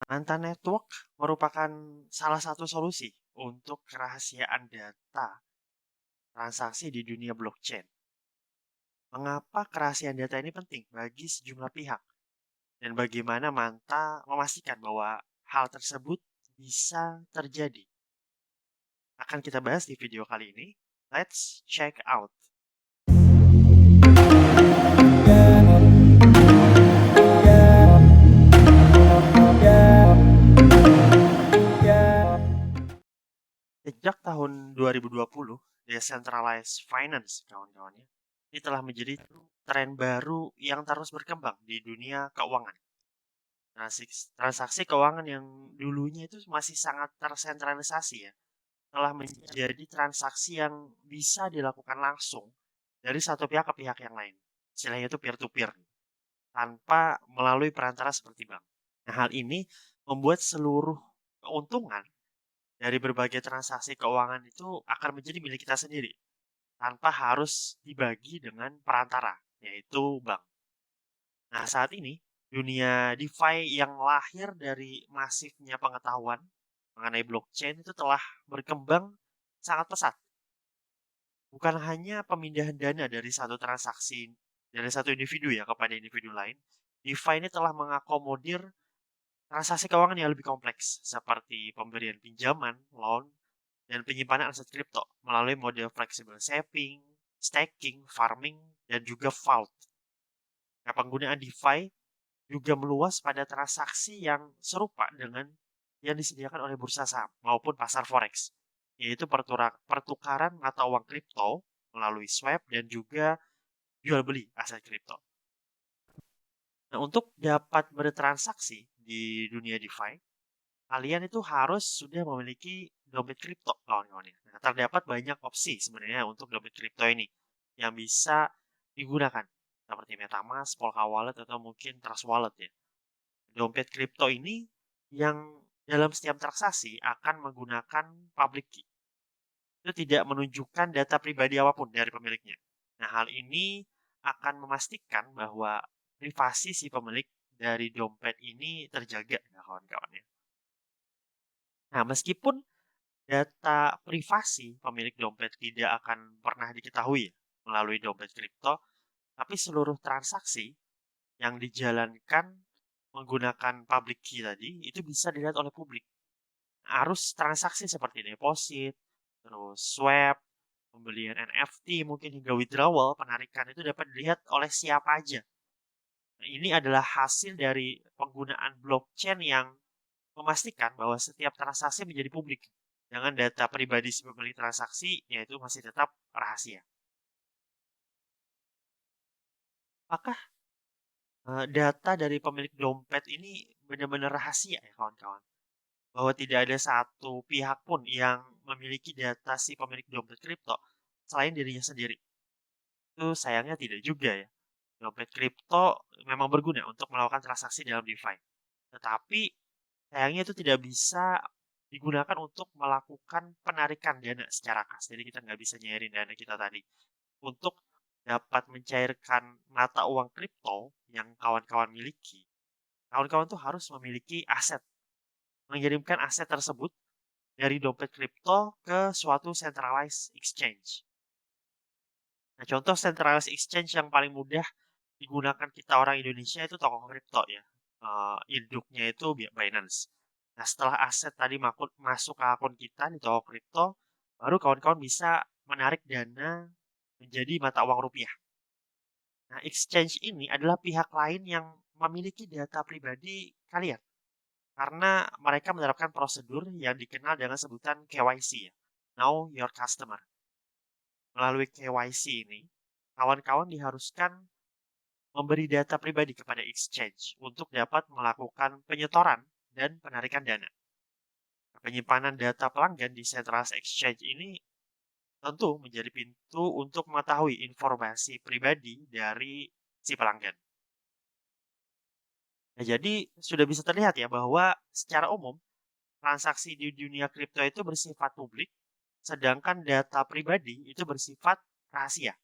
Manta Network merupakan salah satu solusi untuk kerahasiaan data transaksi di dunia blockchain. Mengapa kerahasiaan data ini penting bagi sejumlah pihak? Dan bagaimana Manta memastikan bahwa hal tersebut bisa terjadi? Akan kita bahas di video kali ini. Let's check out. Sejak tahun 2020, decentralized finance, kawan-kawannya, ini telah menjadi tren baru yang terus berkembang di dunia keuangan. Transaksi keuangan yang dulunya itu masih sangat tersentralisasi ya, telah menjadi transaksi yang bisa dilakukan langsung dari satu pihak ke pihak yang lain. Istilahnya itu peer-to-peer, tanpa melalui perantara seperti bank. Nah, hal ini membuat seluruh keuntungan dari berbagai transaksi keuangan itu akan menjadi milik kita sendiri, tanpa harus dibagi dengan perantara, yaitu bank. Nah, saat ini, dunia DeFi yang lahir dari masifnya pengetahuan mengenai blockchain itu telah berkembang sangat pesat. Bukan hanya pemindahan dana dari satu transaksi, dari satu individu ya kepada individu lain, DeFi ini telah mengakomodir transaksi keuangan yang lebih kompleks, seperti pemberian pinjaman, loan, dan penyimpanan aset kripto melalui model flexible saving, staking, farming, dan juga vault. Nah, penggunaan DeFi juga meluas pada transaksi yang serupa dengan yang disediakan oleh bursa saham maupun pasar forex, yaitu pertukaran mata uang kripto melalui swap dan juga jual beli aset kripto. Nah, untuk dapat bertransaksi di dunia DeFi, kalian itu harus sudah memiliki dompet kripto, kawan-kawan ya. Nah, terdapat banyak opsi sebenarnya untuk dompet kripto ini yang bisa digunakan, seperti MetaMask, Polka Wallet, atau mungkin Trust Wallet ya. Dompet kripto ini yang dalam setiap transaksi akan menggunakan public key. Itu tidak menunjukkan data pribadi apapun dari pemiliknya. Nah, hal ini akan memastikan bahwa privasi si pemilik dari dompet ini terjaga ya kawan-kawan ya. Nah, meskipun data privasi pemilik dompet tidak akan pernah diketahui ya, melalui dompet kripto, tapi seluruh transaksi yang dijalankan menggunakan public key tadi itu bisa dilihat oleh publik. Arus transaksi seperti deposit, terus swap, pembelian NFT, mungkin hingga withdrawal, penarikan itu dapat dilihat oleh siapa aja. Nah, ini adalah hasil dari penggunaan blockchain yang memastikan bahwa setiap transaksi menjadi publik. Dengan data pribadi si pemilik transaksi, yaitu masih tetap rahasia. Apakah data dari pemilik dompet ini benar-benar rahasia ya kawan-kawan? Bahwa tidak ada satu pihak pun yang memiliki data si pemilik dompet kripto selain dirinya sendiri. Itu sayangnya tidak juga ya. Dompet kripto memang berguna untuk melakukan transaksi dalam DeFi. Tetapi sayangnya itu tidak bisa digunakan untuk melakukan penarikan dana secara kas. Jadi kita nggak bisa nyairin dana kita tadi. Untuk dapat mencairkan mata uang kripto yang kawan-kawan miliki, kawan-kawan tuh harus memiliki aset, mengirimkan aset tersebut dari dompet kripto ke suatu centralized exchange. Nah, contoh centralized exchange yang paling mudah digunakan kita orang Indonesia itu toko kripto ya. Induknya itu Binance. Nah, setelah aset tadi masuk ke akun kita di toko kripto, baru kawan-kawan bisa menarik dana menjadi mata uang rupiah. Nah, exchange ini adalah pihak lain yang memiliki data pribadi kalian. Karena mereka menerapkan prosedur yang dikenal dengan sebutan KYC ya. Know your customer. Melalui KYC ini, kawan-kawan diharuskan memberi data pribadi kepada exchange untuk dapat melakukan penyetoran dan penarikan dana. Penyimpanan data pelanggan di Centralized Exchange ini tentu menjadi pintu untuk mengetahui informasi pribadi dari si pelanggan. Nah, jadi sudah bisa terlihat ya bahwa secara umum transaksi di dunia kripto itu bersifat publik, sedangkan data pribadi itu bersifat rahasia.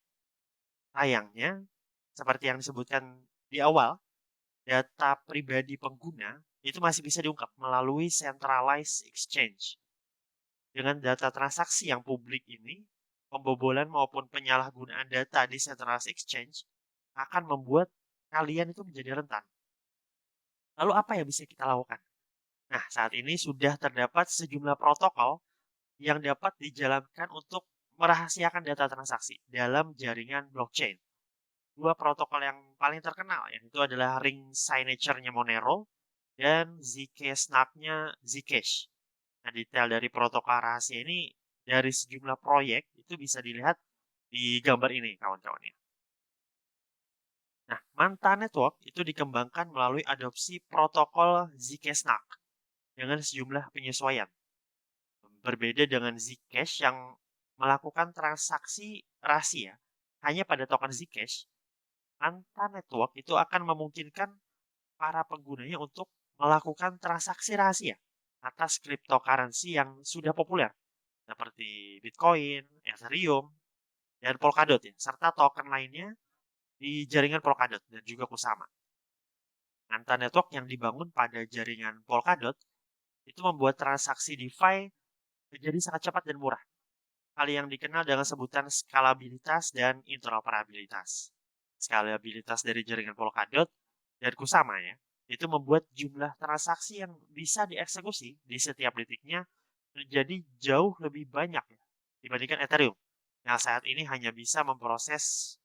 Sayangnya, seperti yang disebutkan di awal, data pribadi pengguna itu masih bisa diungkap melalui centralized exchange. Dengan data transaksi yang publik ini, pembobolan maupun penyalahgunaan data di centralized exchange akan membuat kalian itu menjadi rentan. Lalu apa yang bisa kita lakukan? Nah, saat ini sudah terdapat sejumlah protokol yang dapat dijalankan untuk merahasiakan data transaksi dalam jaringan blockchain. Dua protokol yang paling terkenal yaitu adalah ring signature-nya Monero dan Zcash-nya Zcash. Nah, detail dari protokol rahasia ini dari sejumlah proyek itu bisa dilihat di gambar ini, kawan-kawan ya. Nah, Manta Network itu dikembangkan melalui adopsi protokol Zcash-NAK dengan sejumlah penyesuaian. Berbeda dengan Zcash yang melakukan transaksi rahasia hanya pada token Zcash, Manta Network itu akan memungkinkan para penggunanya untuk melakukan transaksi rahasia atas cryptocurrency yang sudah populer seperti Bitcoin, Ethereum, dan Polkadot ya, serta token lainnya di jaringan Polkadot dan juga Kusama. Manta Network yang dibangun pada jaringan Polkadot itu membuat transaksi DeFi menjadi sangat cepat dan murah. Hal yang dikenal dengan sebutan skalabilitas dan interoperabilitas. Skalabilitas dari jaringan Polkadot dan Kusama ya, itu membuat jumlah transaksi yang bisa dieksekusi di setiap detiknya menjadi jauh lebih banyak ya, dibandingkan Ethereum yang saat ini hanya bisa memproses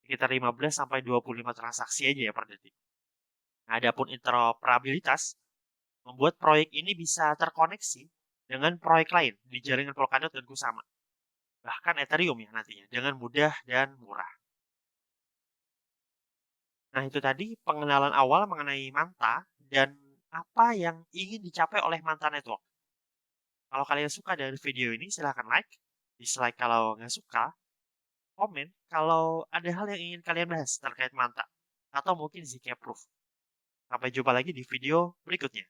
sekitar 15 sampai 25 transaksi aja ya per detik. Nah, adapun interoperabilitas membuat proyek ini bisa terkoneksi dengan proyek lain di jaringan Polkadot dan Kusama. Bahkan Ethereum ya nantinya dengan mudah dan murah. Nah, itu tadi pengenalan awal mengenai Manta dan apa yang ingin dicapai oleh Manta Network. Kalau kalian suka dari video ini, silahkan like. Dislike kalau nggak suka. Komen kalau ada hal yang ingin kalian bahas terkait Manta. Atau mungkin ZK Proof. Sampai jumpa lagi di video berikutnya.